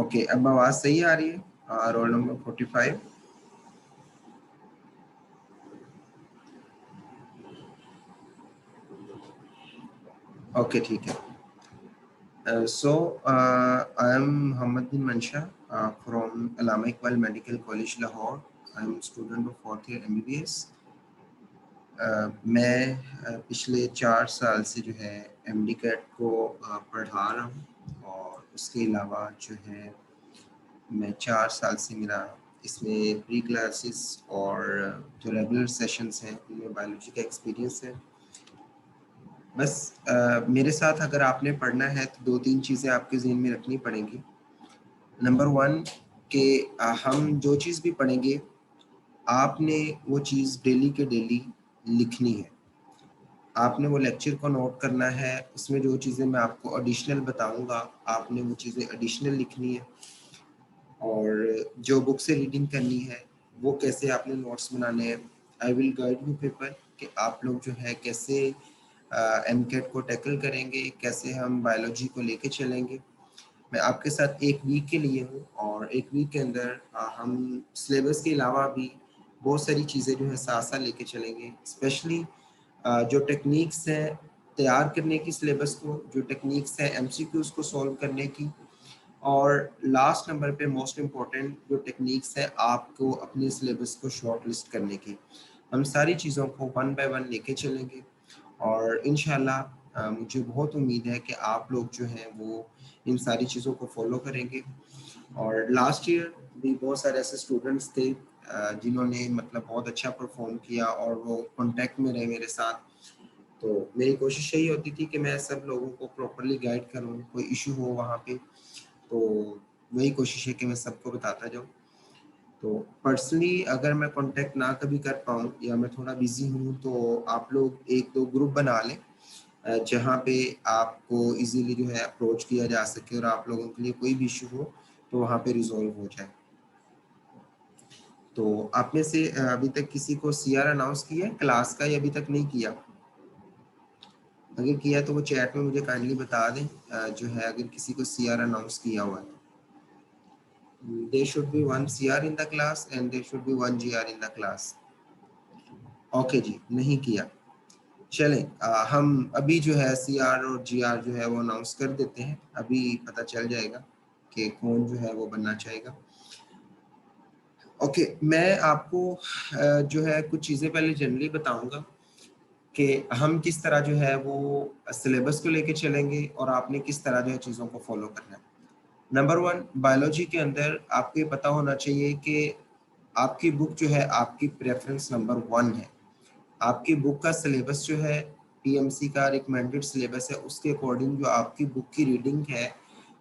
Okay, अब आवाज सही आ रही है? Roll number 45। ओके, ठीक है। सो आई एम मोहम्मद बिन मंशा from Allama Iqbal medical college Lahore. I am student of 4th year MBBS। मैं पिछले 4 साल से जो है MD कैट को पढ़ा रहा हूँ, और उसके अलावा जो है मैं 4 साल से मेरा इसमें प्री क्लासेस और जो रेगुलर सेशंस हैं उनमें बायोलॉजी का एक्सपीरियंस है। बस मेरे साथ अगर आपने पढ़ना है तो 2-3 चीज़ें आपके ज़हन में रखनी पड़ेंगी। नंबर 1 कि हम जो चीज़ भी पढ़ेंगे आपने वो चीज़ डेली के डेली लिखनी है। आपने वो लेक्चर को नोट करना है, उसमें जो चीज़ें मैं आपको एडिशनल बताऊंगा आपने वो चीज़ें एडिशनल लिखनी है, और जो बुक से रीडिंग करनी है वो कैसे आपने नोट्स बनाने हैं। I will guide you people कि आप लोग जो है कैसे MCAT को टैकल करेंगे, कैसे हम बायोलॉजी को लेके चलेंगे। मैं आपके साथ 1 वीक के लिए हूँ, और 1 वीक के अंदर हम सिलेबस के अलावा भी बहुत सारी चीज़ें जो है साथ साथ लेके चलेंगे। स्पेशली जो टेक्निक्स हैं तैयार करने की सिलेबस को, जो टेक्निक्स हैं MCQs को सॉल्व करने की, और लास्ट नंबर पे मोस्ट इम्पॉर्टेंट जो टेक्निक्स हैं आपको अपने सिलेबस को शॉर्ट लिस्ट करने की। हम सारी चीज़ों को 1 बाय 1 लेके चलेंगे, और इंशाल्लाह मुझे बहुत उम्मीद है कि आप लोग जो हैं वो इन सारी चीज़ों को फॉलो करेंगे। और लास्ट ईयर भी बहुत सारे ऐसे स्टूडेंट्स थे जिन्होंने मतलब बहुत अच्छा परफॉर्म किया और वो कांटेक्ट में रहे मेरे साथ। तो मेरी कोशिश यही होती थी कि मैं सब लोगों को प्रॉपरली गाइड करूं, कोई इशू हो वहाँ पे तो वही कोशिश है कि मैं सबको बताता जाऊँ। तो पर्सनली अगर मैं कांटेक्ट ना कभी कर पाऊँ या मैं थोड़ा बिजी हूँ तो आप लोग 1-2 ग्रुप बना लें जहाँ पे आपको इजीली जो है अप्रोच किया जा सके, और आप लोगों के लिए कोई भी इशू हो तो वहाँ पे रिजॉल्व हो जाए। तो आप में से अभी तक किसी को CR अनाउंस किया है क्लास का, या अभी तक नहीं किया? अगर किया तो वो चैट में मुझे काइंडली बता दें जो है अगर किसी को CR अनाउंस किया हुआ है। There should be 1 CR in the class and there should be 1 GR in the class. Okay जी, नहीं किया। चलें हम अभी जो है CR और GR जो है वो अनाउंस कर देते हैं, अभी पता चल जाएगा कि कौन जो है वो बनना चाहेगा। ओके, मैं आपको जो है कुछ चीज़ें पहले जनरली बताऊंगा कि हम किस तरह जो है वो सिलेबस को लेके चलेंगे और आपने किस तरह जो है चीज़ों को फॉलो करना है। नंबर 1 बायोलॉजी के अंदर आपको ये पता होना चाहिए कि आपकी बुक जो है आपकी प्रेफरेंस नंबर 1 है। आपकी बुक का सिलेबस जो है PMC का रिकमेंडेड सिलेबस है, उसके अकॉर्डिंग जो आपकी बुक की रीडिंग है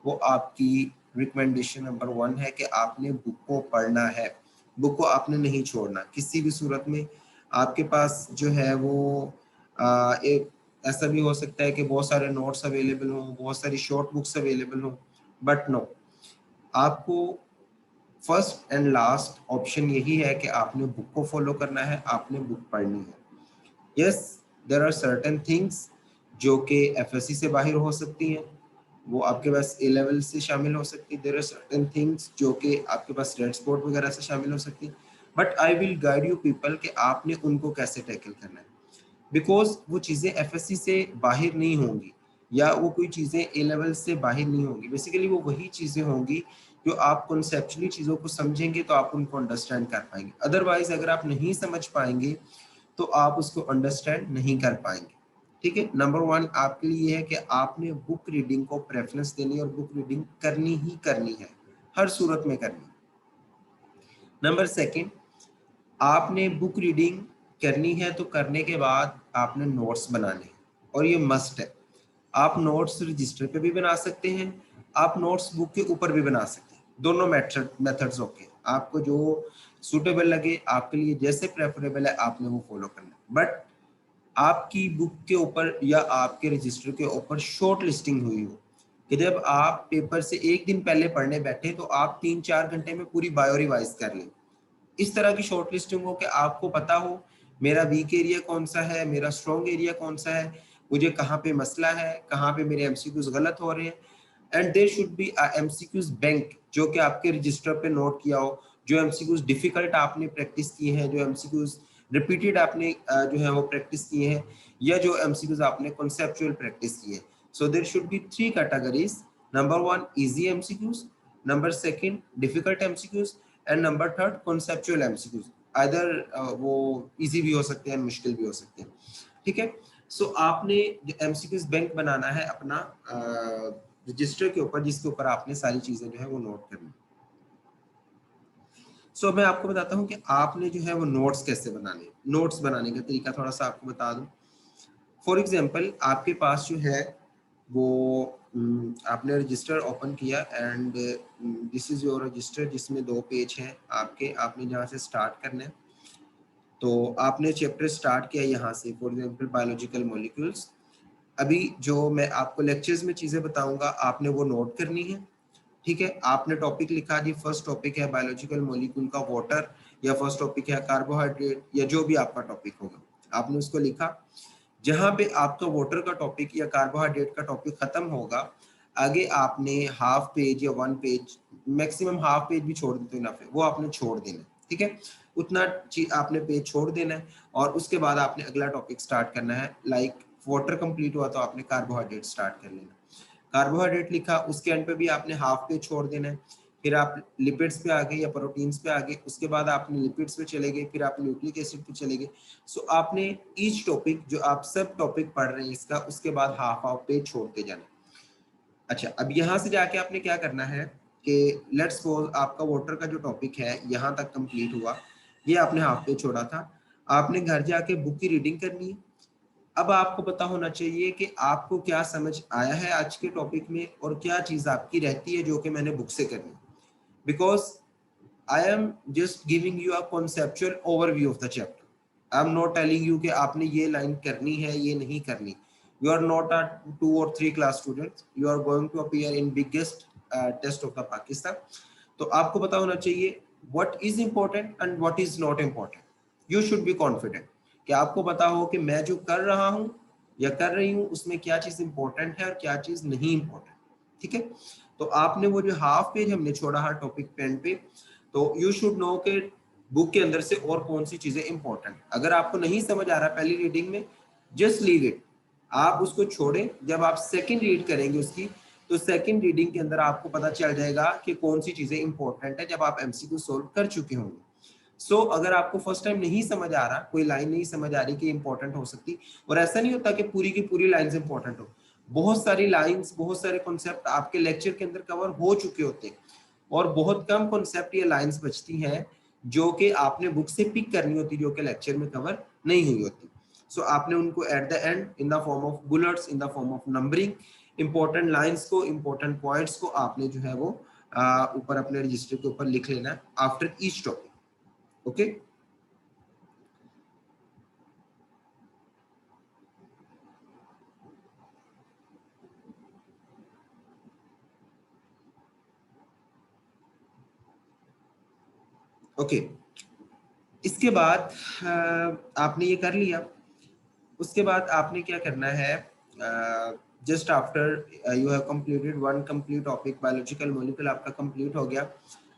वो आपकी रिकमेंडेशन नंबर 1 है कि आपने बुक को पढ़ना है, बुक को आपने नहीं छोड़ना किसी भी सूरत में। आपके पास जो है वो एक ऐसा भी हो सकता है कि बहुत सारे नोट्स अवेलेबल हों, बहुत सारी शॉर्ट बुक्स अवेलेबल हों, बट नो, आपको फर्स्ट एंड लास्ट ऑप्शन यही है कि आपने बुक को फॉलो करना है, आपने बुक पढ़नी है। Yes, there are certain things जो कि FSC से बाहर हो सकती हैं, वो आपके पास A लेवल से शामिल हो सकती है। देयर आर सर्टेन थिंग्स जो कि आपके पास रेड स्पॉट वगैरह से शामिल हो सकती है, but I will guide you people कि आपने उनको कैसे टैकल करना है, बिकॉज वो चीज़ें FSC से बाहर नहीं होंगी या वो कोई चीज़ें A लेवल से बाहर नहीं होंगी। बेसिकली वो वही चीज़ें होंगी जो आप कॉन्सेप्चुअली चीज़ों को समझेंगे तो आप उनको अंडरस्टैंड कर पाएंगे। अदरवाइज अगर आप नहीं समझ पाएंगे तो आप उसको अंडरस्टैंड नहीं कर पाएंगे। ठीक है, नंबर 1 आपके लिए है कि आपने बुक रीडिंग को प्रेफरेंस देनी है और बुक रीडिंग करनी ही करनी है, हर सूरत में करनी। नंबर 2, आपने बुक रीडिंग करनी है तो करने के बाद आपने नोट्स बनाने हैं, और ये मस्ट है। आप नोट्स रजिस्टर पे भी बना सकते हैं, आप नोट्स बुक के ऊपर भी बना सकते हैं, दोनों मेथड्स ओके। आपको जो सूटेबल लगे, आपके लिए जैसे प्रेफरेबल है आपने वो फॉलो करना है। बट आपकी बुक के ऊपर या आपके रजिस्टर के ऊपर शॉर्ट लिस्टिंग हुई हो कि जब आप पेपर से 1 दिन पहले पढ़ने बैठे तो आप 3-4 घंटे में पूरी बायो रिवाइज कर लें। इस तरह की शॉर्ट लिस्टिंग हो कि आपको पता हो मेरा वीक एरिया कौन सा है, मेरा स्ट्रॉन्ग एरिया कौन सा है, मुझे कहाँ पे मसला है, कहाँ पे मेरे MCQs गलत हो रहे हैं। And there should be a MCQs bank जो कि आपके रजिस्टर पे नोट किया हो, जो एमसीक्यूज डिफिकल्ट आपने प्रैक्टिस किए हैं, जो एमसीक्यूज रिपीटेड आपने जो है वो प्रैक्टिस किए हैं, या जो एमसीक्यूज आपने कॉन्सेप्चुअल प्रैक्टिस किए हैं. So there should be 3 categories. Number 1 easy MCQs, number 2 difficult MCQs, and number 3 conceptual MCQs. Either वो इजी भी हो सकते हैं, मुश्किल भी हो सकते हैं. ठीक है. सो आपने एमसीक्यूज बैंक बनाना है अपना रजिस्टर के ऊपर, जिसके ऊपर आपने सारी चीजें जो है वो नोट करनी. सो मैं आपको बताता हूँ कि आपने जो है वो नोट्स कैसे बनाने. नोट्स बनाने का तरीका थोड़ा सा आपको बता दूं. फॉर एग्जाम्पल आपके पास जो है वो आपने रजिस्टर ओपन किया and this is your register जिसमें 2 पेज हैं आपके. आपने जहाँ से स्टार्ट करना है, तो आपने चैप्टर स्टार्ट किया यहाँ से, फॉर एग्जाम्पल बायोलॉजिकल मॉलिक्यूल्स. अभी जो मैं आपको लेक्चर्स में चीजें बताऊंगा आपने वो नोट करनी है. ठीक है. आपने टॉपिक लिखा जी, फर्स्ट टॉपिक है बायोलॉजिकल मॉलिक्यूल का वाटर, या फर्स्ट टॉपिक है कार्बोहाइड्रेट, या जो भी आपका टॉपिक होगा आपने उसको लिखा. जहां पे आपका वाटर का टॉपिक या कार्बोहाइड्रेट का टॉपिक खत्म होगा, आगे आपने हाफ पेज या 1 पेज, मैक्सिमम हाफ पेज भी छोड़ देते ना, वो आपने छोड़ देना. ठीक है. उतना आपने पेज छोड़ देना है, और उसके बाद आपने अगला टॉपिक स्टार्ट करना है. लाइक वाटर कंप्लीट हुआ तो आपने कार्बोहाइड्रेट स्टार्ट कर लेना. कार्बोहाइड्रेट लिखा, उसके एंड पे भी आपने हाफ पेज छोड़ देना है. फिर आप लिपिड्स पे आ गए या प्रोटीन्स पे आ गए, उसके बाद आपने लिपिड्स पे चले गए, फिर आप न्यूक्लिक एसिड पे चले गए. सो आपने ईच टॉपिक जो आप सब टॉपिक पढ़ रहे हैं इसका, उसके बाद हाफ हाफ पेज छोड़ते जाना. अच्छा, अब यहाँ से जाके आपने क्या करना है कि लेट्स सपोज आपका वाटर का जो टॉपिक है यहाँ तक कंप्लीट हुआ, ये आपने हाफ पेज छोड़ा था. आपने घर जाके बुक की रीडिंग करनी है. अब आपको पता होना चाहिए कि आपको क्या समझ आया है आज के टॉपिक में, और क्या चीज आपकी रहती है जो कि मैंने बुक से करनी. Because I am just giving you a conceptual overview of the chapter. I am not telling you कि आपने ये लाइन करनी है, ये नहीं करनी. You are not a 2 or 3 class student, you are going to appear in biggest test of the Pakistan. तो आपको पता होना चाहिए what is important and what is not important. You should be confident कि आपको पता हो कि मैं जो कर रहा हूं या कर रही हूं उसमें क्या चीज इंपॉर्टेंट है और क्या चीज नहीं इंपॉर्टेंट. ठीक है. तो आपने वो जो हाफ पेज हमने छोड़ा हर टॉपिक पेन पे, तो यू शुड नो कि बुक के अंदर से और कौन सी चीजें इंपॉर्टेंट. अगर आपको नहीं समझ आ रहा पहली रीडिंग में, जस्ट लीव इट, आप उसको छोड़ें. जब आप सेकंड रीड करेंगे उसकी, तो सेकंड रीडिंग के अंदर आपको पता चल जाएगा कि कौन सी चीजें इंपॉर्टेंट है, जब आप एमसीक्यू सोल्व कर चुके होंगे. सो अगर आपको फर्स्ट टाइम नहीं समझ आ रहा, कोई लाइन नहीं समझ आ रही कि इंपॉर्टेंट हो सकती, और ऐसा नहीं होता कि पूरी की पूरी लाइंस इंपॉर्टेंट हो. बहुत सारी लाइंस, बहुत सारे कॉन्सेप्ट आपके लेक्चर के अंदर कवर हो चुके होते हैं, और बहुत कम कॉन्सेप्ट या लाइंस बचती हैं जो कि आपने बुक से पिक करनी होती, जो कि लेक्चर में कवर नहीं हुई होती. सो आपने उनको eight the and in the form of bullets, in the form of numbering, important lines को, इंपॉर्टेंट पॉइंट्स को आपने जो है वो ऊपर अपने रजिस्टर के ऊपर लिख लेना after each topic. Okay. Okay. इसके बाद आपने ये कर लिया. उसके बाद आपने क्या करना है, just after you have completed one complete topic, biological molecule आपका कंप्लीट हो गया.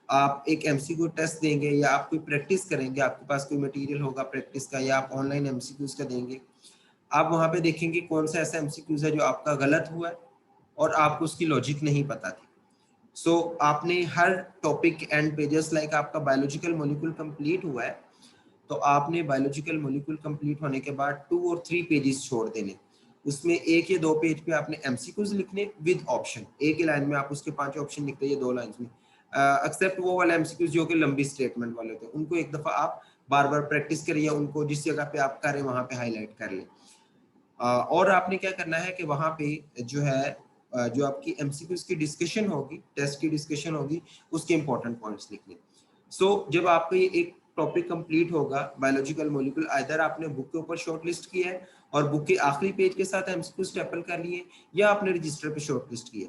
आप एक एमसीक्यू टेस्ट देंगे या आप कोई प्रैक्टिस करेंगे, आपके पास कोई मटेरियल होगा प्रैक्टिस का, या आप ऑनलाइन एमसीक्यूज का देंगे. आप वहां पे देखेंगे कौन सा ऐसा एमसीक्यूज है जो आपका गलत हुआ है और आपको उसकी लॉजिक नहीं पता थी. आपने हर टॉपिक एंड पेजेस, लाइक आपका बायोलॉजिकल मॉलिक्यूल कंप्लीट हुआ है, तो आपने बायोलॉजिकल मॉलिक्यूल कंप्लीट होने के बाद 2 और 3 पेजेस छोड़ देने. उसमें 1 या 2 पेज पे आपने एमसीक्यूज लिखने विद ऑप्शन. एक ही लाइन में आप उसके 5 ऑप्शन लिखते हैं 2 लाइंस में, एक्सेप्ट वो वाले एमसीक्यूज जो कि लंबी स्टेटमेंट वाले होते हैं, उनको एक दफा आप बार बार प्रैक्टिस करिए, उनको जिस जगह पे आप कर रहे हैं वहां पे हाईलाइट कर लें. और आपने क्या करना है कि वहां पे जो है जो आपकी एमसीक्यूज की डिस्कशन होगी, टेस्ट की डिस्कशन होगी, उसके इंपॉर्टेंट पॉइंट्स लिखने. जब आपका ये एक टॉपिक कंप्लीट होगा बायोलॉजिकल मॉलिक्यूल, आइदर आपने बुक के ऊपर शॉर्ट लिस्ट किया है और बुक के आखिरी पेज के साथ एमसीक्यू स्टेपल कर लिए, या आपने रजिस्टर पे शॉर्ट लिस्ट किया,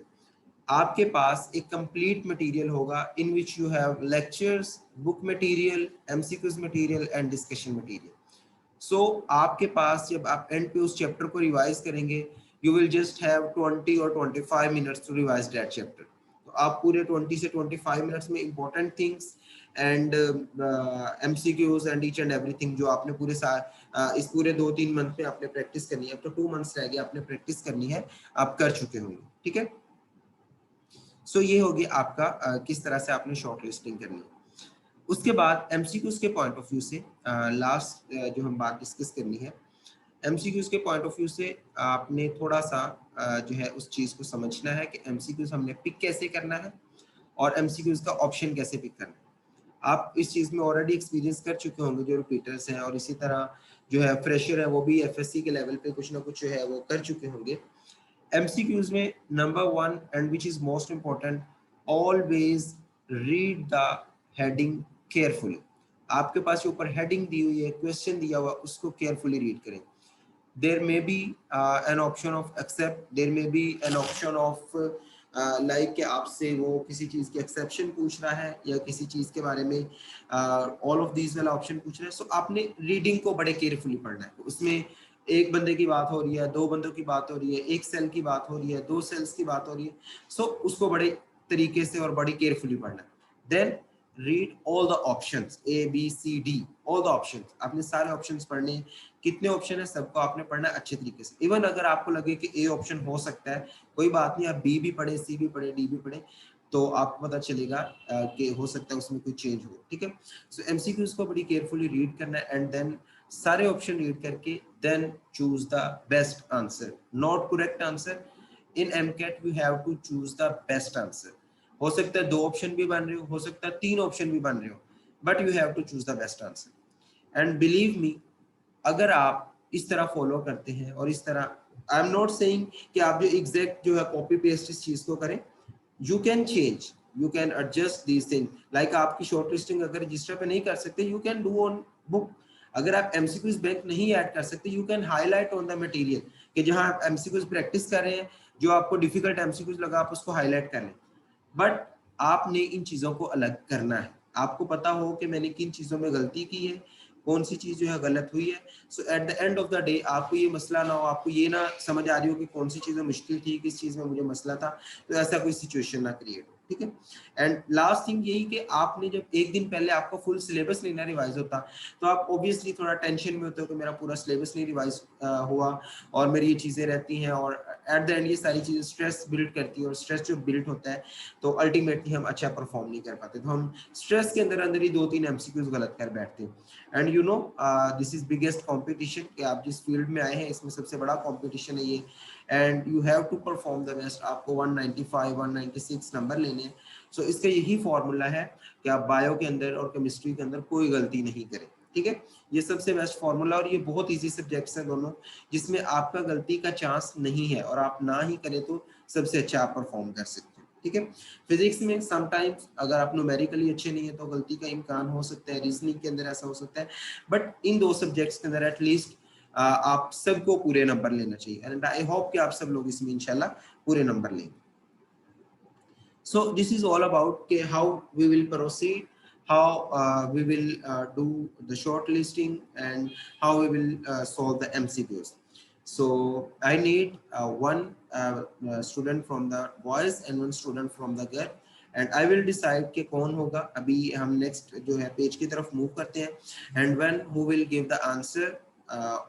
आपके पास एक कंप्लीट मटेरियल होगा in which you have lectures, book material, MCQs material and discussion material. आपके पास जब आप एंड पे उस चैप्टर को रिवाइज करेंगे, you will just have 20 or 25 minutes to revise that chapter. तो आप पूरे 20 से 25 मिनट्स में important things and MCQs and each and everything जो आपने पूरे इस पूरे 2-3 मंथ में आपने प्रैक्टिस करनी है, अब तो 2 मंथ्स रह गए आपने प्रैक्टिस करनी है, आप कर चुके होंगे, ठीक है। सो ये होगी आपका किस तरह से आपने शॉर्ट लिस्टिंग करनी है। उसके बाद एमसीक्यूज के पॉइंट ऑफ व्यू से लास्ट जो हम बात डिस्कस करनी है, एमसीक्यूज के पॉइंट ऑफ व्यू से आपने थोड़ा सा जो है उस चीज को समझना है कि एमसीक्यूज हमने पिक कैसे करना है और एमसीक्यूज का ऑप्शन कैसे पिक करना है। आप इस चीज में ऑलरेडी एक्सपीरियंस कर चुके होंगे जो रिपीटर्स हैं, और इसी तरह जो है फ्रेशर है वो भी एफएससी के लेवल पे कुछ ना कुछ जो है वो कर चुके होंगे। एमसीक्यूज में number 1 and which is most important, always read the heading carefully. आपके पास ऊपर हेडिंग दी हुई है, क्वेश्चन दिया हुआ, उसको केयरफुली रीड करें। there may be an option of accept, there may be an option of like कि आपसे वो किसी चीज की एक्सेप्शन पूछ रहा है या किसी चीज के बारे में ऑल ऑफ दीज वाला ऑप्शन पूछ रहा है। सो आपने रीडिंग को बड़े केयरफुली पढ़ना है। उसमें एक बंदे की बात हो रही है, 2 बंदों की बात हो रही है, एक सेल की बात हो रही है, 2 सेल्स की बात हो रही है, सो उसको बड़े तरीके से और बड़ी केयरफुली पढ़ना है। Then read all the options, A B C D, all the options. आपने सारे ऑप्शंस पढ़ने हैं, कितने ऑप्शन है सबको आपने पढ़ना है अच्छे तरीके से। इवन अगर आपको लगे कि ए ऑप्शन हो सकता है, कोई बात नहीं, आप बी भी पढ़े, सी भी पढ़े, डी भी पढ़े, तो आपको पता चलेगा कि हो सकता है उसमें कोई चेंज हो, ठीक है। सो एमसीक्यूज को बड़ी केयरफुली रीड करना है एंड देन सारे ऑप्शन रीड करके then choose the best answer, not correct answer. In MCAT you have to choose the best answer. हो सकता है 2 ऑप्शन भी बन रहे हो सकता है 3 ऑप्शन भी बन रहे हो, but you have to choose the best answer. And believe me, अगर आप इस तरह फॉलो करते हैं और इस तरह, आई एम नॉट सेइंग कि आप जो एग्जैक्ट जो है कॉपी पेस्ट इस चीज को करें, you can change, you can adjust these thing. Like आपकी शॉर्ट लिस्टिंग अगर रजिस्टर पे नहीं कर सकते, you can do on book. अगर आप एमसीक्यूज बैंक नहीं ऐड कर सकते, you can highlight on the material, कि जहां आप एमसीक्यूज प्रैक्टिस कर रहे हैं, जो आपको डिफिकल्ट एमसीक्यूज लगा आप उसको हाईलाइट कर लें। बट आपने इन चीजों को अलग करना है। आपको पता हो कि मैंने किन चीजों में गलती की है, कौन सी चीज जो है गलत हुई है। So at the end of the day आपको ये मसला ना हो, आपको ये ना समझ आ रही हो कि कौन सी चीजें मुश्किल थी, किस चीज में मुझे मसला था, तो ऐसा कोई सिचुएशन ना क्रिएट हो, ठीक है। एंड लास्ट थिंग यही कि आपने जब एक दिन पहले आपका फुल सिलेबस नहीं ना रिवाइज होता, तो आप ऑब्वियसली थोड़ा टेंशन में होते हो कि मेरा पूरा सिलेबस नहीं रिवाइज हुआ और मेरी ये चीजें रहती हैं, और एट द एंड ये सारी चीजें स्ट्रेस बिल्ड करती है, और स्ट्रेस जो बिल्ड होता है तो अल्टीमेटली हम अच्छा परफॉर्म नहीं कर पाते। तो हम स्ट्रेस के अंदर अंदर ही 2-3 एमसीक्यूज गलत कर बैठते हैं। And you know this is biggest competition, कि आप जिस फील्ड में आए हैं इसमें सबसे बड़ा कंपटीशन है ये, and you have to perform the best. आपको 195 196 नंबर लेने हैं। सो इसका यही फॉर्मूला है कि आप बायो के अंदर और केमिस्ट्री के अंदर कोई गलती नहीं करें, ठीक है। ये सबसे बेस्ट फॉर्मूला, और ये बहुत इजी सब्जेक्ट्स हैं दोनों, जिसमें आपका गलती का चांस नहीं है, और आप ना ही करें तो सबसे अच्छा आप परफॉर्म कर सकते हैं, ठीक है। फिजिक्स में समटाइम्स अगर आप न्यूमेरिकली अच्छे नहीं है तो गलती का इम्कान हो सकता है, रीजनिंग के अंदर ऐसा हो सकता है, बट इन 2 सब्जेक्ट्स के अंदर एटलीस्ट आप सबको पूरे नंबर लेना चाहिए, एंड आई होप कि आप सब लोग इसमें इंशाल्लाह पूरे नंबर लेंगे। So this is all about how we will proceed, how we will do the short listing, and how we will solve the MCQs. So I need one student from the boys and one student from the girl, and I will decide कि कौन होगा। अभी हम next जो है page की तरफ move करते हैं, and when who will give the answer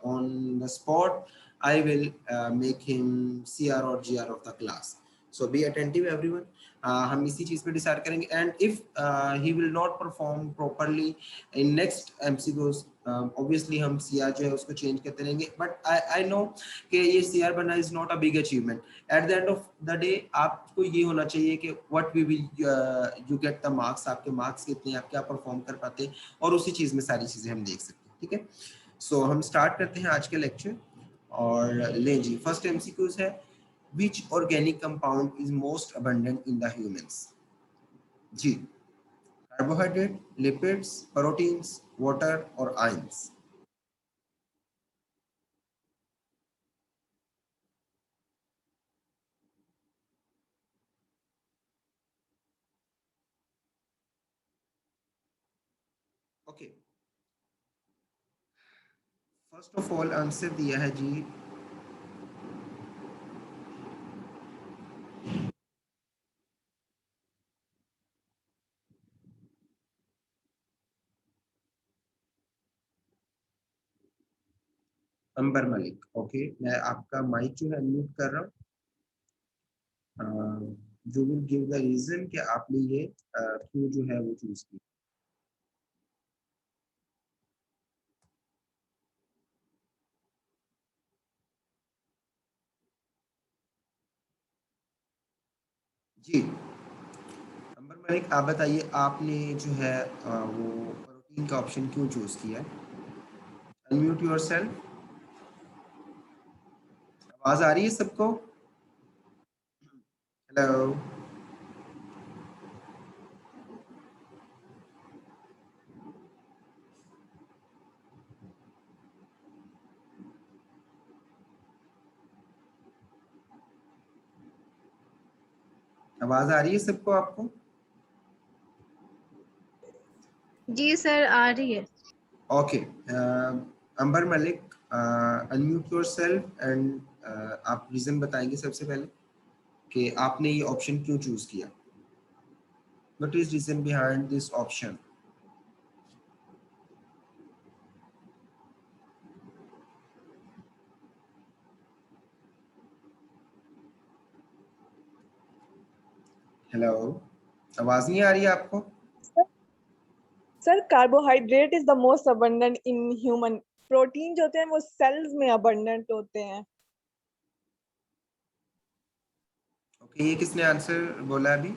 on the spot, I will make him CR or GR of the class. So be attentive everyone. हम इसी चीज पे डिसाइड करेंगे, and if he will not perform properly in next MCQs, obviously हम CR जो है उसको change करते रहेंगे। बट आई नो कि ये सीआर बनना is not a big achievement. At the end of the day आपको ये होना चाहिए कि what we will you get the marks, आपके मार्क्स कितने, आप क्या परफॉर्म कर पाते हैं, और उसी चीज में सारी चीजें हम देख सकते हैं, ठीक है। सो हम स्टार्ट करते हैं आज के लेक्चर, और लें जी, फर्स्ट एमसीक्यूज है, which organic compound is most abundant in the humans? जी, carbohydrate, lipids, proteins, water or ions? Okay, first of all answer दिया है जी अंबर मलिक, ओके, मैं आपका माइक जो है अनम्यूट कर रहा हूँ। जो विल गिव द रीजन कि आपने ये क्यों जो है वो चूज की। जी अंबर मलिक, आप बताइए आपने जो है वो प्रोटीन का ऑप्शन क्यों चूज किया। Unmute yourself. आवाज आ रही है सबको? हेलो। आवाज आ रही है सबको आपको? जी सर आ रही है। Okay, Ambar Malik, unmute yourself and आप रीजन बताएंगे सबसे पहले कि आपने ये ऑप्शन क्यों चूज किया। What is reason behind this option? Hello, आवाज नहीं आ रही है आपको? Sir carbohydrate is the most abundant in human. Protein जो होते हैं वो सेल्स में अबंडेंट होते हैं। ओके, ये किसने आंसर बोला अभी?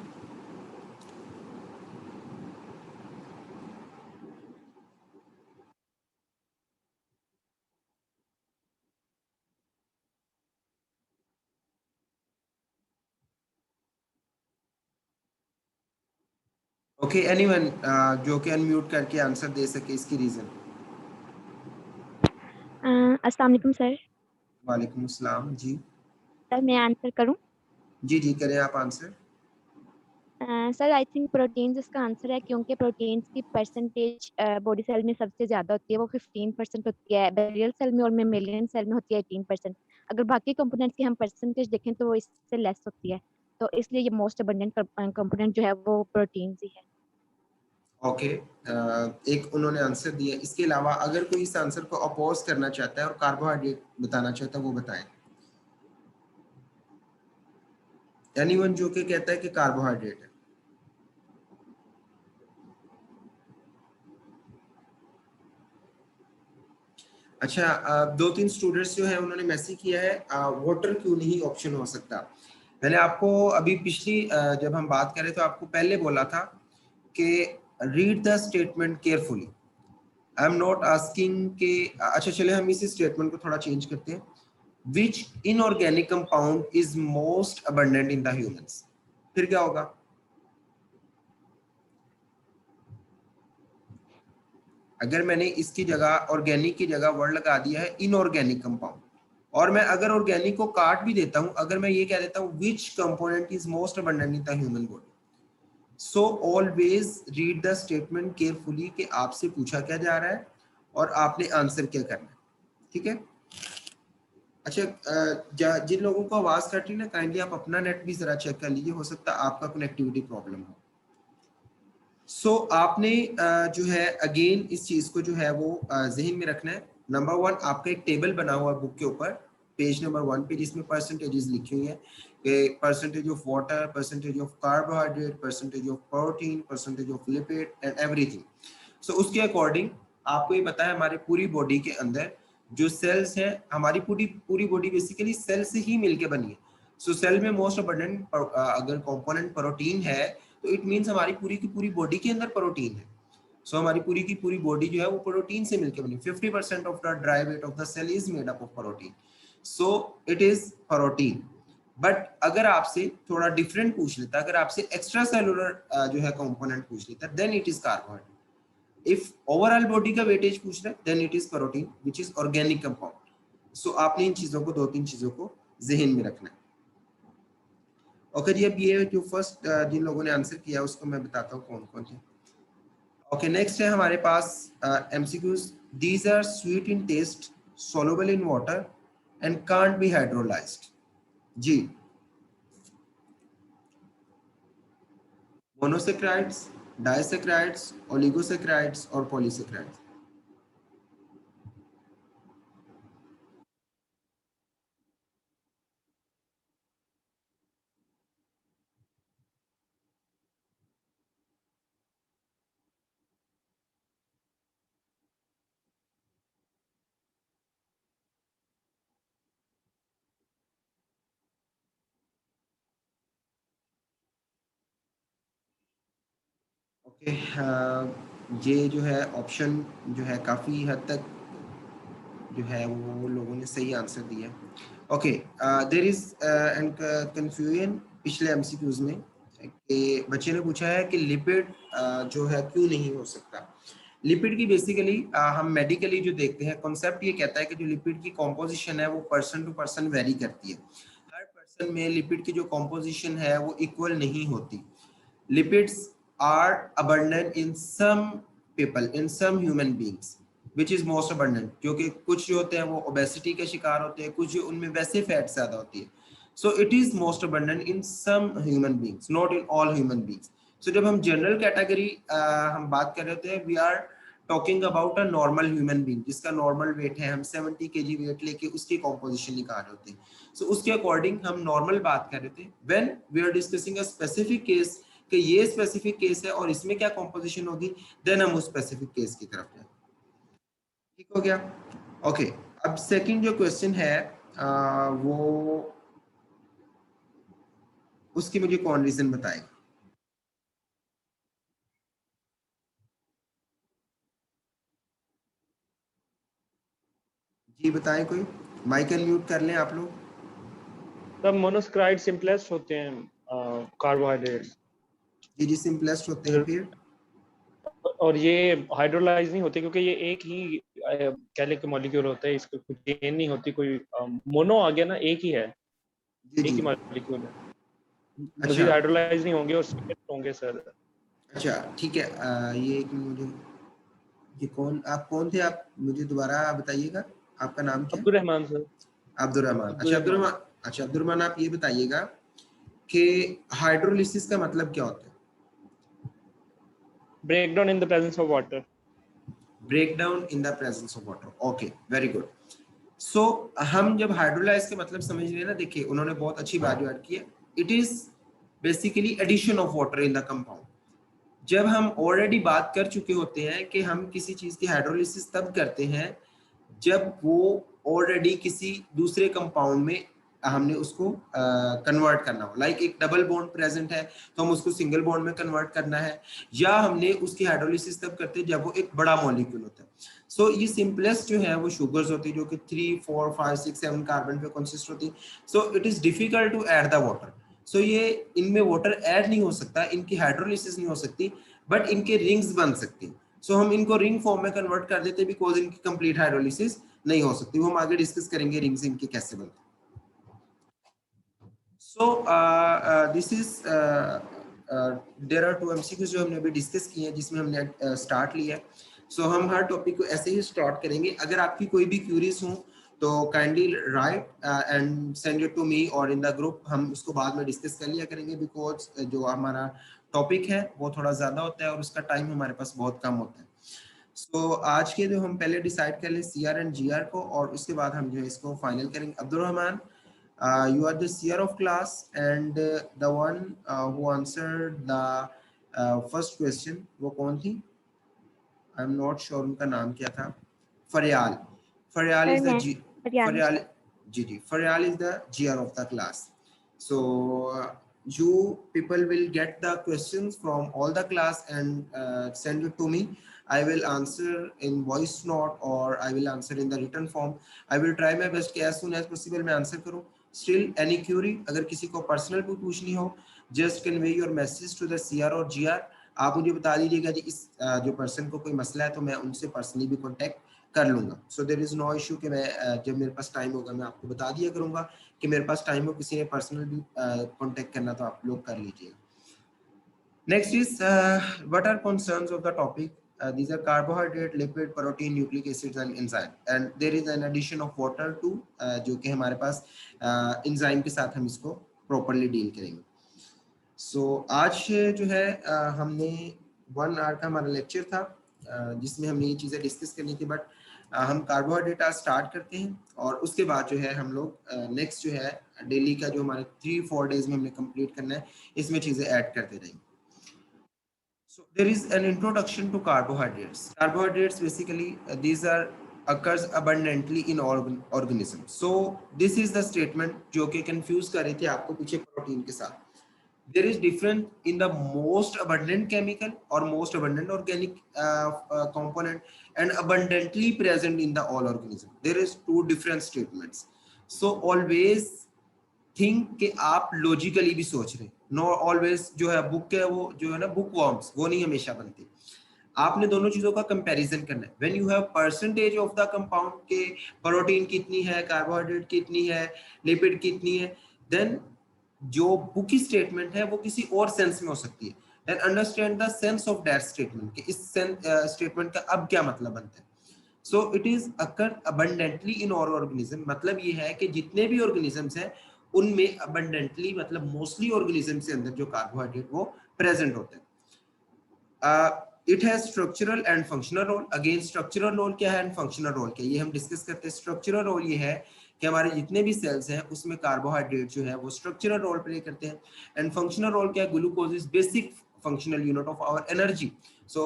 ओके, एनीवन जो कि अनम्यूट करके आंसर दे सके इसकी रीजन। अस्सलाम वालेकुम सर। वालेकुम अस्सलाम जी। सर मैं आंसर करूं? जी जी करें आप answer. Sir I think proteins इसका आंसर है, क्योंकि प्रोटीन्स की परसेंटेज बॉडी सेल में सबसे ज़्यादा होती है, वो 15% होती है। बेरियल सेल में और मेमेलियन सेल में होती है 18%। अगर बाकी कंपोनेंट्स की हम परसेंटेज देखें तो वो इससे लेस होती है, तो इसलिए ये मोस्ट अबंडेंट कंपोनेंट जो है वो प्रोटीन्स ही है। ओके, एक उन्होंने आंसर दिया। इसके अलावा अगर कोई इस आंसर को अपोज करना चाहता है और कार्बोहाइड्रेट बताना चाहता है वो बताएं। एनीवन जो कि कहता है कि कार्बोहाइड्रेट है। अच्छा, दो तीन स्टूडेंट्स जो है उन्होंने मैसेज किया है वाटर क्यों नहीं ऑप्शन हो सकता। मैंने आपको अभी पिछली जब हम बात करें तो आपको पहले बोला था कि read the statement carefully. I am not asking के, अच्छा चले हम इसी स्टेटमेंट को थोड़ा चेंज करते हैं। Which inorganic compound is most abundant in the humans. फिर क्या होगा? अगर मैंने इसकी जगह ऑर्गेनिक की जगह वर्ड लगा दिया है इनऑर्गेनिक कंपाउंड, और मैं अगर ऑर्गेनिक को काट भी देता हूं, अगर मैं ये कह देता हूं विच component is most abundant in the human body, so always read the statement carefully कि आपसे पूछा क्या जा रहा है और आपने आंसर क्या करना है। ठीक है? अच्छा, जिन लोगों को आवाज कट रही है ना, काइंडली आप अपना नेट भी जरा चेक कर लीजिए, हो सकता है आपका कनेक्टिविटी प्रॉब्लम हो। सो आपने जो है अगेन इस चीज को जो है वो जहन में रखना है। नंबर वन, आपका एक टेबल बना हुआ बुक के ऊपर पेज नंबर 1 पे, जिसमें परसेंटेजेस लिखी हुई है कि percentage of water, percentage of carbohydrate, percentage of protein, percentage of lipid and everything. So उसके अकॉर्डिंग आपको ये पता है हमारे पूरी बॉडी के अंदर जो सेल्स हैं, हमारी पूरी पूरी बॉडी बेसिकली सेल से ही मिलके बनी है। सो सेल में मोस्ट अबंडेंट अगर कंपोनेंट प्रोटीन है तो इट मींस हमारी पूरी की पूरी बॉडी के अंदर प्रोटीन है। सो हमारी पूरी की पूरी बॉडी जो है वो प्रोटीन से मिलकर बनी। 50% of the dry weight of the cell is made up of protein, so it is protein. But अगर आपसे थोड़ा डिफरेंट पूछ लेता, अगर आपसे एक्स्ट्रा सेलुलर जो है कंपोनेंट पूछ लेता, then it is carbohydrate. If overall body का वेटेज पूछ रहा है then it is protein which is organic compound. So आपने इन चीजों को, दो तीन चीजों को जहन में रखना है। ओके जी, अब ये जो फर्स्ट जिन लोगों ने आंसर किया उसको मैं बताता हूँ कौन कौन थे। ओके, नेक्स्ट है हमारे पास MCQs. These are sweet in taste, soluble in water and can't be hydrolyzed। जी, मोनोसेक्राइड्स, डाइसेक्राइड्स, ओलिगोसेक्राइड्स और पॉलीसेक्राइड्स। ये जो है ऑप्शन जो है काफ़ी हद तक जो है वो लोगों ने सही आंसर दिया। Okay, there is an confusion पिछले एमसीक्यूज में कि बच्चे ने पूछा है कि लिपिड जो है क्यों नहीं हो सकता। लिपिड की बेसिकली हम मेडिकली जो देखते हैं कॉन्सेप्ट ये कहता है कि जो लिपिड की कॉम्पोजिशन है वो पर्सन टू पर्सन वेरी करती है। हर पर्सन में लिपिड की जो कॉम्पोजिशन है वो इक्वल नहीं होती। Lipids are abundant in some people, in some human beings which is most abundant, क्योंकि कुछ जो होते हैं वो ओबेसिटी के शिकार होते हैं, कुछ जो उनमें वैसे फैट ज्यादा होती है। So it is most abundant in some human beings, not in all human beings. So जब हम जनरल कैटेगरी हम बात कर रहे होते हैं, we are talking about a normal human being जिसका नॉर्मल वेट है, हम 70 kg वेट लेके उसकी कॉम्पोजिशन निकाल रहे होते हैं। सो उसके अकॉर्डिंग हम नॉर्मल बात कर रहे थे। When we are discussing a specific case कि ये स्पेसिफिक केस है और इसमें क्या कॉम्पोजिशन होगी, देन हम उस स्पेसिफिक केस की तरफ जाएं। ठीक हो गया? ओके, अब सेकंड जो क्वेश्चन है वो उसकी मुझे कौन रीजन बताएगा? जी बताएं कोई, माइक अनम्यूट कर लें आप लोग। सब मोनोस्क्राइड सिंपलेस्ट होते हैं कार्बोहाइड्रेट्स, जी सिंपलेस्ट होते हैं फिर, और ये हाइड्रोलाइज नहीं होते क्योंकि ये एक ही कैलिक मॉलिक्यूल होता है, इसको कुछ चेन नहीं होती, कोई मोनो आ गया ना, एक ही है, जी एक जी ही मॉलिक्यूल है, अच्छा मजीद हाइड्रोलाइज नहीं होंगे और सिंपलेस्ट होंगे सर। अच्छा ठीक है। ये एक मिनट मुझे, ये कौन, आप कौन थे आप, मुझे दोबारा बताइएगा आपका नाम क्या? अब्दुल रहमान सर। अब्दुर्रहमान। अब्दुल अच्छा रहमान। अब्दुर्रहमान, अच्छा अब्दुर्रहमान आप ये बताइएगा कि हाइड्रोलिसिस का मतलब क्या होता है? Break down in the presence of water. Break down in the presence of water. Okay very good. So हम जब हाइड्रोलाइज के मतलब समझ रहे हैं ना, देखिए उन्होंने बहुत अच्छी बात ऐड की है। It is basically addition of water in the compound. जब हम ऑलरेडी बात कर चुके होते हैं कि हम किसी चीज की हाइड्रोलिसिस तब करते हैं जब वो ऑलरेडी किसी दूसरे कंपाउंड में हमने उसको कन्वर्ट करना हो। लाइक एक डबल बॉन्ड प्रेजेंट है तो हम उसको सिंगल बॉन्ड में कन्वर्ट करना है, या हमने उसकी हाइड्रोलिसिस तब करते हैं जब वो एक बड़ा मॉलिक्यूल होता है। सो ये सिंपलेस्ट जो है वो शुगर्स होती है जो कि 3, 4, 5, 6, 7 कार्बन पे कंसिस्ट होती है। So it is difficult to add the water. So ये इनमें वाटर ऐड नहीं हो सकता, इनकी हाइड्रोलिसिस नहीं हो सकती, बट इनके रिंग्स बन सकती हैं। सो हम इनको रिंग फॉर्म में कन्वर्ट कर देते हैं बिकॉज इनकी कंप्लीट हाइड्रोलिसिस नहीं हो सकती। वो हम आगे डिस्कस करेंगे रिंग्स इनके कैसे बनते हैं। So this is there are 2 MCQs जो हमने अभी डिस्कस किए हैं जिसमें हमने स्टार्ट लिया है। सो हम हर टॉपिक को ऐसे ही स्टार्ट करेंगे। अगर आपकी कोई भी क्यूरीज हो तो kindly write and send it to me और इन द ग्रुप। हम उसको बाद में डिस्कस कर लिया करेंगे बिकॉज जो हमारा टॉपिक है वो थोड़ा ज्यादा होता है और उसका टाइम हमारे पास बहुत कम होता है। सो आज के जो हम पहले डिसाइड कर लें CR एंड GR को, और उसके बाद हम जो है इसको फाइनल करेंगे। Abdurrahman, you are the CR of class and the one who answered the first question वो कौन थी? आई एम नॉट श्योर उनका नाम क्या था। Fariyal. Fariyal is the ji, Fariyal ji ji, Fariyal is the GR of the class. So you people will get the questions from all the class and send it to me. I will answer in voice note or I will answer in the written form. I will try my best कि as soon as possible मैं answer करूँ। Still any query, अगर किसी को personal भी पूछनी हो, just convey your message to the CR और GR. आप मुझे बता दीजिएगा जी इस जो पर्सन को कोई मसला है तो मैं उनसे पर्सनली भी कांटेक्ट कर लूंगा। So there is no issue कि मैं जब मेरे पास टाइम होगा मैं आपको बता दिया करूंगा कि मेरे पास टाइम हो, किसी ने पर्सनल भी कांटेक्ट करना तो आप लोग कर लीजिएगा। Next is what are concerns of the topic. These are carbohydrate, lipid, protein, nucleic acids and enzyme, and there is an addition of water to जो कि हमारे पास enzyme के साथ हम इसको properly deal करेंगे। So आज जो है हमने 1 आवर का हमारा लेक्चर था जिसमें हमने ये चीज़ें डिस्कस करनी थी, बट हम कार्बोहाइड्रेट आज स्टार्ट करते हैं और उसके बाद जो है हम लोग नेक्स्ट जो है डेली का जो हमारे 3-4 डेज में हमने कंप्लीट करना है इसमें चीज़ें ऐड करते रहेंगे। So there is an introduction to carbohydrates. Carbohydrates basically these are occurs abundantly in organisms. So this is the statement जो कि confuse कर रही थी आपको पीछे प्रोटीन के साथ। there is difference in the most abundant chemical or most abundant organic component and abundantly present in the all organism. There is two different statements. So always think कि आप logically भी सोच रहे हैं, no always जो है book है वो जो है ना bookworms वो नहीं हमेशा बनती. आपने दोनों चीजों का कंपैरिजन करना है. When you have percentage of the compound के प्रोटीन कितनी है, कार्बोहाइड्रेट कितनी है, लिपिड कितनी है, then जो बुक की स्टेटमेंट है वो किसी और सेंस में हो सकती है. Then understand the sense of that statement कि इस स्टेटमेंट का अब क्या मतलब बनता है. So it is occur abundantly in all organism. मतलब ये है कि जितने भी ऑर्गेनिजम्स हैं उनमें अबंडेंटली मतलब मोस्टली ऑर्गेनिज्म के अंदर जो कार्बोहाइड्रेट वो प्रेजेंट होते हैं. It has structural and functional role. Again structural role क्या है एंड फंक्शनल रोल क्या है, ये हम डिस्कस करते हैं. स्ट्रक्चरल रोल ये है कि हमारे जितने भी सेल्स हैं उसमें कार्बोहाइड्रेट जो है वो स्ट्रक्चरल रोल प्ले करते हैं. एंड फंक्शनल रोल क्या है, glucose is basic functional unit of our energy. So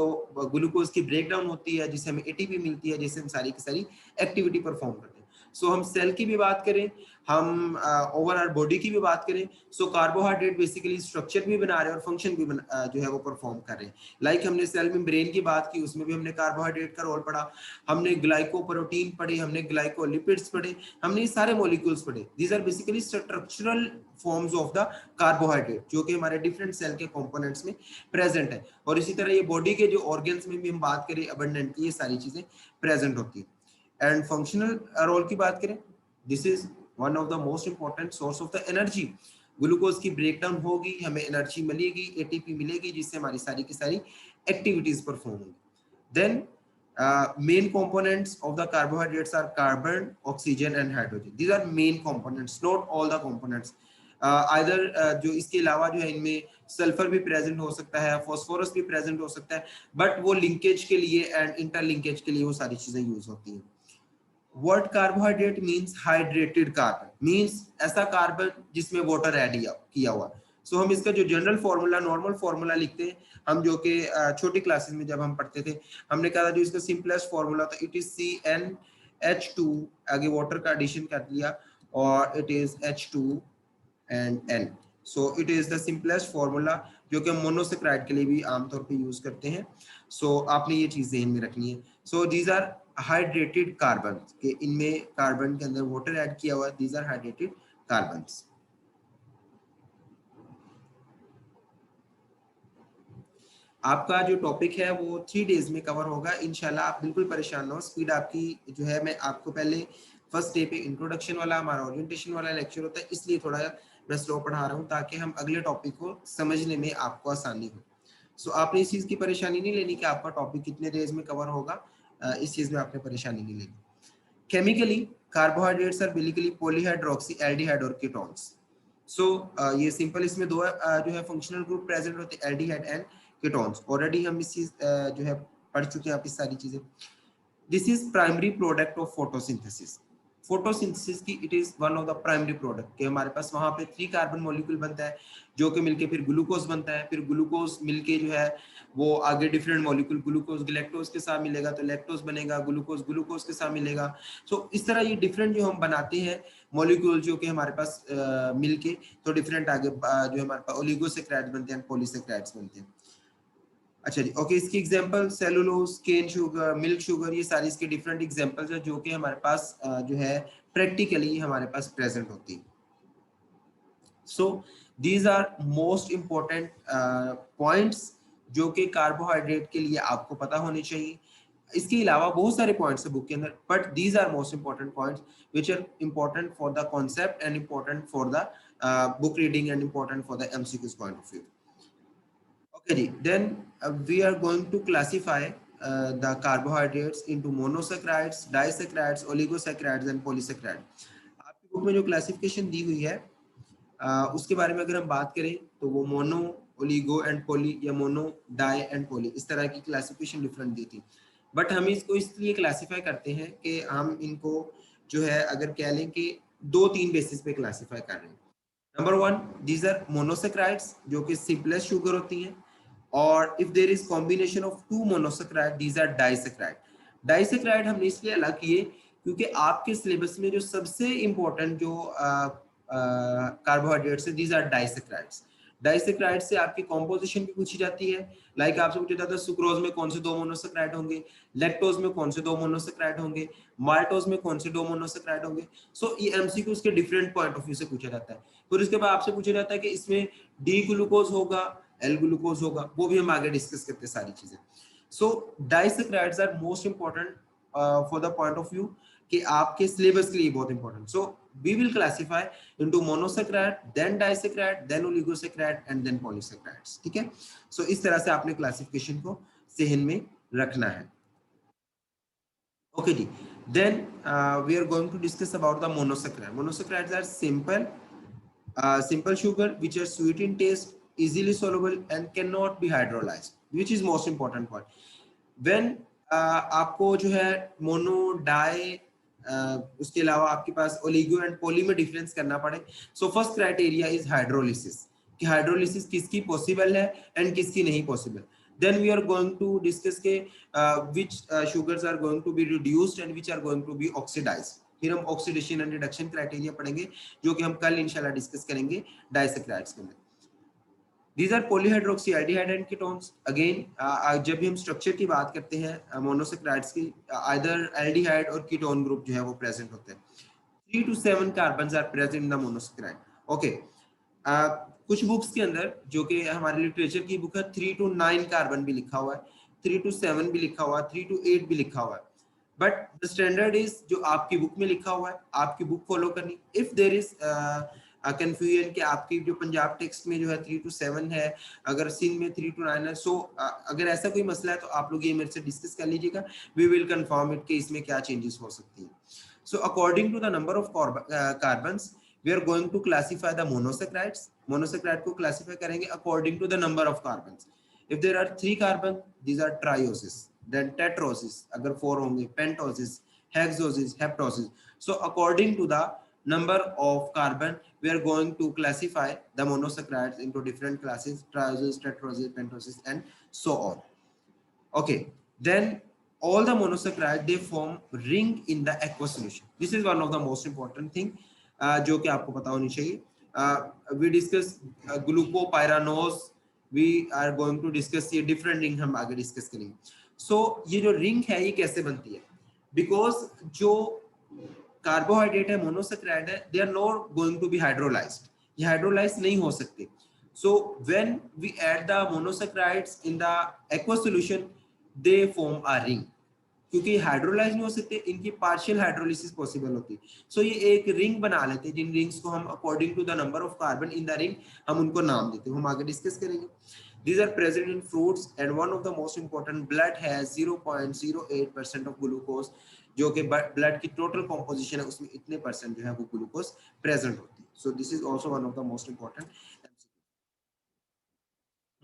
glucose की ब्रेकडाउन होती है जिससे हमें एटीपी मिलती है, जिससे हम सारी की सारी एक्टिविटी परफॉर्म करते हैं. सो हम सेल की भी बात करें, हम ओवरऑल बॉडी की भी बात करें, सो कार्बोहाइड्रेट बेसिकली स्ट्रक्चर भी बना रहे हैं और फंक्शन भी जो है वो परफॉर्म कर रहे हैं. लाइक हमने सेल मेम्ब्रेन की बात की, उसमें भी हमने कार्बोहाइड्रेट का रोल पढ़ा, हमने ग्लाइकोप्रोटीन पढ़े, हमने ग्लाइकोलिपिड्स पढ़े, हमने ये सारे मॉलिक्यूल्स पढ़े. These are basically structural forms of the carbohydrate जो कि हमारे डिफरेंट सेल के कंपोनेंट्स में प्रेजेंट है. और इसी तरह ये बॉडी के जो ऑर्गन्स में भी हम बात करें अबंडेंटली ये सारी चीजें प्रेजेंट होती है. एंड फंक्शनल रोल की बात करें, this is one of the most important source of the energy. Glucose की ब्रेकडाउन होगी, हमें एनर्जी मिलेगी, एटीपी मिलेगी, जिससे हमारी सारी की सारी एक्टिविटीज परफॉर्म होंगी. Then main components of the carbohydrates are carbon, oxygen and hydrogen. These are main components, not all the components. Either जो इसके अलावा जो है इनमें सल्फर भी प्रेजेंट हो सकता है, फॉस्फोरस भी प्रेजेंट हो सकता है, बट वो लिंकेज के लिए एंड इंटरलिंकेज के लिए वो सारी चीजें यूज होती हैं. What carbohydrate means? Hydrated carbon means ऐसा कार्बन जिसमें वाटर ऐड किया हुआ. सो हम इसका जो जनरल फार्मूला नॉर्मल फार्मूला लिखते हैं, हम जो कि छोटी क्लासेस में जब हम पढ़ते थे हमने कहा था जो इसका सिंपलेस्ट फार्मूला था इट इज CnH2, आगे वाटर का एडिशन कर लिया और it is H2 and N. So it is the simplest formula जो कि हम मोनोसेक्राइड के लिए भी आमतौर पे यूज करते हैं. सो आपने ये चीज ध्यान में रखनी है. So these are hydrated carbon के इनमें कार्बन के अंदर वाटर ऐड किया हुआ है. These are hydrated carbons. आपका जो टॉपिक है वो 3 डेज में कवर होगा इंशाल्लाह. आप बिल्कुल परेशान ना हो. स्पीड आपकी जो है, मैं आपको पहले फर्स्ट डे पे इंट्रोडक्शन वाला हमारा ओरिएंटेशन वाला लेक्चर होता है, इसलिए थोड़ा मैं स्लो पढ़ा रहा हूँ ताकि हम अगले टॉपिक को समझने में आपको आसानी हो. सो आपने इस चीज की परेशानी नहीं लेनी कि आपका टॉपिक कितने डेज में कवर होगा. इस चीज में आपने परेशानी नहीं लेनी. Chemically carbohydrates are basically polyhydroxy aldehyde और कीटोन्स. सो ये सिंपल, इसमें दो जो है फंक्शनल ग्रुप प्रेजेंट होते हैं, एल्डिहाइड एंड कीटोन्स. ऑलरेडी हम इस चीज जो है पढ़ चुके हैं आप इस सारी चीजें. This is primary product of photosynthesis. Photosynthesis की it is one of the primary product के हमारे पास वहां पे 3 कार्बन मॉलिक्यूल बनता है जो कि मिलके फिर ग्लूकोज बनता है. फिर ग्लूकोज मिलके जो है वो आगे डिफरेंट मॉलिक्यूल, ग्लूकोज लैक्टोज के साथ मिलेगा तो लैक्टोज बनेगा, ग्लूकोज ग्लूकोज के साथ मिलेगा. सो इस तरह ये डिफरेंट जो हम बनाते हैं मॉलिक्यूल जो कि हमारे पास मिलके तो डिफरेंट आगे जो हमारे पास ओलिगोसैकेराइड्स बनते हैं, पॉलीसैकेराइड्स बनते हैं. अच्छा जी, ओके. इसकी example cellulose, cane sugar, milk sugar, ये सारी इसके डिफरेंट एग्जांपल्स है जो कि हमारे पास जो है प्रैक्टिकली हमारे पास प्रेजेंट होती है. So these are most important points जो कि कार्बोहाइड्रेट के लिए आपको पता होने चाहिए. इसके अलावा बहुत सारे पॉइंट्स है बुक के अंदर, but these are most important points which are important for the concept and important for the book reading and important for the MCQs point of view. Okay, then we are going to classify the carbohydrates into monosaccharides, disaccharides, oligosaccharides and polysaccharides. आपकी book में जो classification दी हुई है उसके बारे में अगर हम बात करें तो वो मोनो, ओलिगो एंड पोली या मोनो, डाई एंड पोली, इस तरह की क्लासिफिकेशन डिफरेंट दी थी. बट हम इसको इसलिए क्लासीफाई करते हैं कि हम इनको जो है अगर कह लें कि 2-3 बेसिस पे क्लासीफाई कर रहे हैं. नंबर 1, दीज आर मोनोसेक्राइड्स जो कि सिंपलेस्ट शुगर होती हैं. और if there is combination of 2 monosaccharide, these are disaccharide. Disaccharide हमने इसलिए अलग किए क्योंकि आपके सिलेबस में जो सबसे इम्पोर्टेंट जो कार्बोहाइड्रेट्स है, these are disaccharides. डाइसैकेराइड से आपकी कॉम्पोजिशन भी पूछी जाती है, लाइक आपसे पूछा जाता है सुक्रोज में कौन से 2 मोनोसेक्राइड होंगे, लैक्टोज में कौन से 2 मोनोसेक्राइड होंगे, माल्टोज में कौन से 2 मोनोसेक्राइड होंगे। सो ये एमसीक्यू उसके डिफरेंट पॉइंट ऑफ व्यू से पूछा जाता है। फिर उसके बाद आपसे पूछा जाता है कि इसमें डी ग्लूकोज होगा, एल ग्लूकोज होगा, वो भी हम आगे डिस्कस करते हैं सारी चीजें। So disaccharides are most important for the point of view कि आपके सिलेबस के लिए बहुत important. So we will classify into monosaccharide, then disaccharide, then oligosaccharide and then polysaccharides, ठीक है। सो इस तरह से आपने क्लासिफिकेशन को जहन में रखना है। ओके जी, then we are going to discuss about the monosaccharide. Monosaccharides are simple sugar which are sweet in taste, easily soluble and cannot be hydrolyzed, which is most important point. When आपको जो है mono, die, उसके अलावा आपके पास oligo and poly में difference करना पड़े, so first criteria is hydrolysis, कि हाइड्रोलिसिस किसकी पॉसिबल है एंड किसकी नहीं possible. Then we are going to discuss के which sugars are going to be reduced and which are going to be oxidized। फिर हम ऑक्सीडेशन एंड रिडक्शन क्राइटेरिया पढ़ेंगे जो कि हम कल इंशाल्लाह डिस्कस करेंगे डाइसैकेराइड्स के अंदर। These are polyhydroxyaldehyde and ketones। Again, जब भी हम स्ट्रक्चर की बात करते हैं मोनोसेक्राइड्स की, either aldehyde और कीटोन ग्रुप जो है वो प्रेजेंट होते हैं। 3 to 7 carbons are present in the monosaccharide. Okay, कुछ बुक्स के अंदर जो कि हमारे लिटरेचर की बुक है 3 to 9 कार्बन भी लिखा हुआ है, 3 to 7 भी लिखा हुआ है, 3 to 8 भी लिखा हुआ है, बट द स्टैंडर्ड इज जो आपकी बुक में लिखा हुआ है, आपकी बुक फॉलो करनी। इफ देयर इज कंफ्यूजन कि आपकी जो पंजाब टेक्स्ट में जो है 3 to 7 है, अगर सिंध में 3 to 9 है, सो अगर ऐसा कोई मसला है तो आप लोग ये मेरे से डिस्कस कर लीजिएगा, वी विल कंफर्म इट कि इसमें क्या चेंजेस हो सकती है। So according to the number of carbons we are going to classify the monosaccharides. Monosaccharide को क्लासिफाई करेंगे according to the number of carbons. If there are 3 carbon, these are trioses, then tetrosis अगर 4 होंगे, pentosis, hexosis, heptosis। So according to the number of carbon we are going to classify the monosaccharides into different classes: triosis, tetrosis, pentosis and so on। Okay, then all the monosaccharides they form ring in the aqueous solution। This is one of the most important thing जो कि आपको पता होनी चाहिए। we discuss glucopyranose, we are going to discuss ये different ring हम आगे discuss करेंगे। सो ये जो रिंग है ये कैसे बनती है? बिकॉज जो कार्बोहाइड्रेट है, मोनोसेक्राइड है, they are not going to be hydrolysed, ये हाइड्रोलाइज नहीं हो सकते। So when we add the monosaccharides in the aqueous solution they form a ring. क्योंकि हाइड्रोलाइज नहीं हो सकते, इनकी पार्शियल हाइड्रोलिसिस पॉसिबल होती है। सो ये एक रिंग बना लेते हैं, जिन रिंग्स को हम according to the number of carbon in the ring हम उनको नाम देते हैं, हम आगे डिस्कस करेंगे। These are present in fruits and one of the most important, blood has 0.08% of glucose, जो कि blood की total composition है उसमें इतने परसेंट जो है वो glucose present होती है। So this is also one of the most important।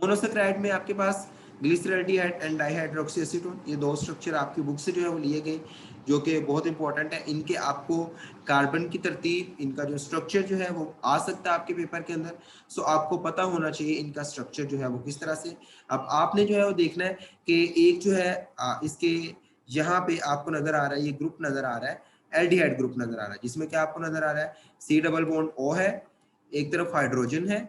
Monosaccharide में आपके पास ग्लिसरल्डिहाइड एंड डाइहाइड्रोक्सीएसीटोन, ये दो स्ट्रक्चर आपकी बुक से जो है वो लिए गए, जो कि बहुत इंपॉर्टेंट है। इनके आपको कार्बन की तरतीब, इनका जो स्ट्रक्चर जो है वो आ सकता है आपके पेपर के अंदर। सो आपको पता होना चाहिए इनका स्ट्रक्चर जो है वो किस तरह से। अब आपने जो है वो देखना है कि एक जो है इसके यहाँ पे आपको नजर आ रहा है, ये ग्रुप नजर आ रहा है, एल्डिहाइड ग्रुप नजर आ रहा है, जिसमें क्या आपको नजर आ रहा है, सी डबल बॉन्ड ओ है, एक तरफ हाइड्रोजन है,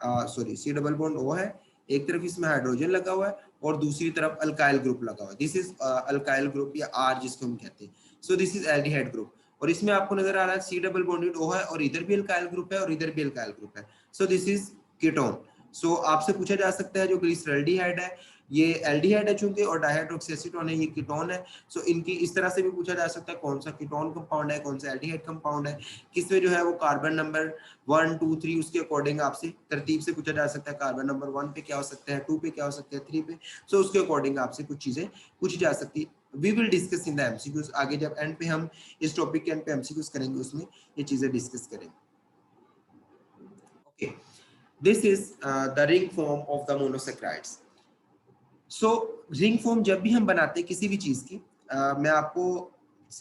sorry C double bond O है, एक तरफ इसमें हाइड्रोजन लगा हुआ है और दूसरी तरफ अल्काइल ग्रुप लगा हुआ है। दिस इज अल्काइल ग्रुप या आर जिसको हम कहते हैं। So this is aldehyde group और इसमें आपको नजर आ रहा है सी डबल बॉन्डेड ओ है और इधर भी अल्काइल ग्रुप है और इधर भी अल्काइल ग्रुप है। So this is ketone. So आपसे पूछा जा सकता है जो ग्लिसरल्डिहाइड है ये एल्डिहाइड है चूंकि और डाइहाइड्रोक्सीएसीटोन है ये कीटोन है। सो इनकी इस तरह से भी पूछा जा सकता है कौन सा कीटोन कंपाउंड है, कौन सा एल्डिहाइड कंपाउंड है, किसमें जो है वो कार्बन नंबर 1 2 3 उसके अकॉर्डिंग आपसे तरतीब से पूछा जा सकता है। कार्बन नंबर 1 पे क्या हो सकता है, 2 पे क्या हो सकता है, 3 पे। सो उसके अकॉर्डिंग आपसे कुछ चीजें पूछी जा सकती है। We will discuss in the MCQs, आगे जब एंड पे हम इस टॉपिक के एंड पे एमसीक्यूज करेंगे उसमें ये चीजें डिस्कस करेंगे। Okay, this is the ring form of the monosaccharides. So ring form जब भी हम बनाते हैं किसी भी चीज की, मैं आपको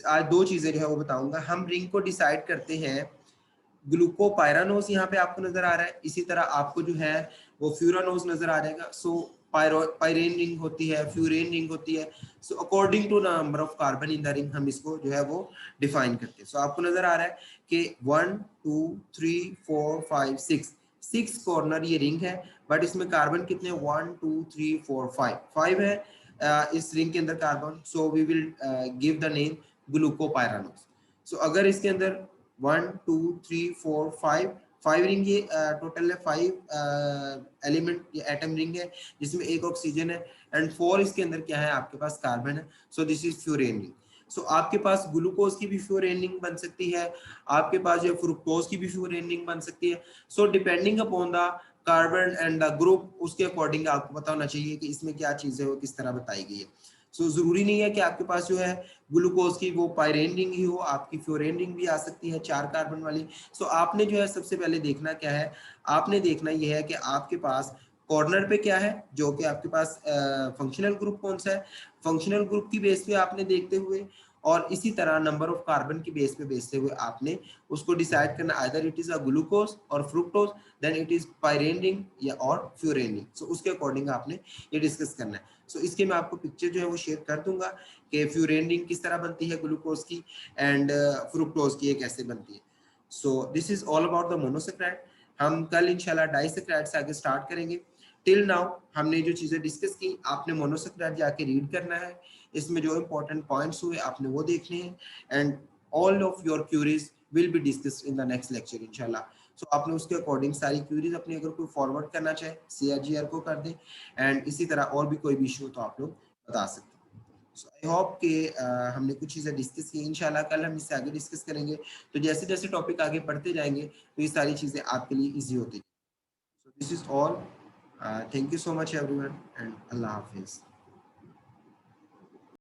आज दो चीजें जो है वो बताऊंगा। हम रिंग को डिसाइड करते हैं, ग्लूकोपायरानोज यहाँ पे आपको नजर आ रहा है, इसी तरह आपको जो है वो फ्यूरानोज नजर आ जाएगा। सो पायरेन रिंग होती है, फ्यूरेन रिंग होती है। So according to number of carbon in the ring हम इसको जो है वो डिफाइन करते हैं। सो आपको नजर आ रहा है कि 1 2 3 4 5 6 6 कॉर्नर ये रिंग है, बट इसमें कार्बन कितने 1 2 3 4 5 है इस रिंग के अंदर carbon, so we will give the name glucopyranose. So अगर इसके अंदर 1 2 3 4 5 रिंग, ये टोटल है 5 एलिमेंट ये एटम रिंग है जिसमें एक ऑक्सीजन है, एंड 4 इसके अंदर क्या है आपके पास कार्बन है, so this is furan ring. So आपके पास ग्लूकोज की भी फ्यूरेन रिंग बन सकती है, आपके पास जो फ्रुक्टोज की भी फ्यूरेन रिंग बन सकती है। So depending upon the carbon and the group, उसके अकॉर्डिंग आपको पता होना चाहिए कि इसमें क्या चीज है वो किस तरह बताई गई है। सो जरूरी नहीं है कि आपके पास जो है ग्लूकोज की वो पायरेन रिंग ही हो, आपकी फ्लोरेन रिंग भी आ सकती है 4 कार्बन वाली। सो आपने जो है सबसे पहले देखना क्या है, आपने देखना ये है कि आपके पास कॉर्नर पे क्या है, जो कि आपके पास फंक्शनल ग्रुप कौन सा है, फंक्शनल ग्रुप की बेस पे आपने देखते हुए, और इसी तरह नंबर ऑफ कार्बन की बेस पे बेचते हुए आपने उसको डिसाइड करना, either it is a glucose और fructose, then it is pyran ring या और फ्यूरेन रिंग। सो उसके अकॉर्डिंग आपने ये डिस्कस करना है। सो इसके मैं आपको पिक्चर जो है वो शेयर कर दूंगा कि फ्यूरेन रिंग किस तरह बनती है ग्लूकोज की, एंड फ्रुक्टोज की ये कैसे बनती है। So this is all about the monosaccharide. हम कल इंशाल्लाह डाइसैकेराइड से आगे स्टार्ट करेंगे। टिल नाउ हमने जो चीजें डिस्कस की, आपने मोनोसैकेराइड जाके रीड करना है, इसमें जो इंपॉर्टेंट पॉइंट्स हुए आपने वो देखने हैं, and all of your queries will be discussed in the next lecture इंशाल्लाह। सो आपने उसके अकॉर्डिंग सारी क्यूरीज अपनी अगर कोई फॉरवर्ड करना चाहे CRGR को कर दें, एंड इसी तरह और भी कोई भी इशू हो तो आप लोग बता सकते हैं। सो आई होप कि हमने कुछ चीज़ें डिस्कस की, इंशाल्लाह कल हम इससे आगे डिस्कस करेंगे। तो जैसे जैसे टॉपिक आगे बढ़ते जाएंगे तो ये सारी चीज़ें आपके लिए ईजी होती। So this is all, thank you so much everyone, and अल्लाह हाफिज़।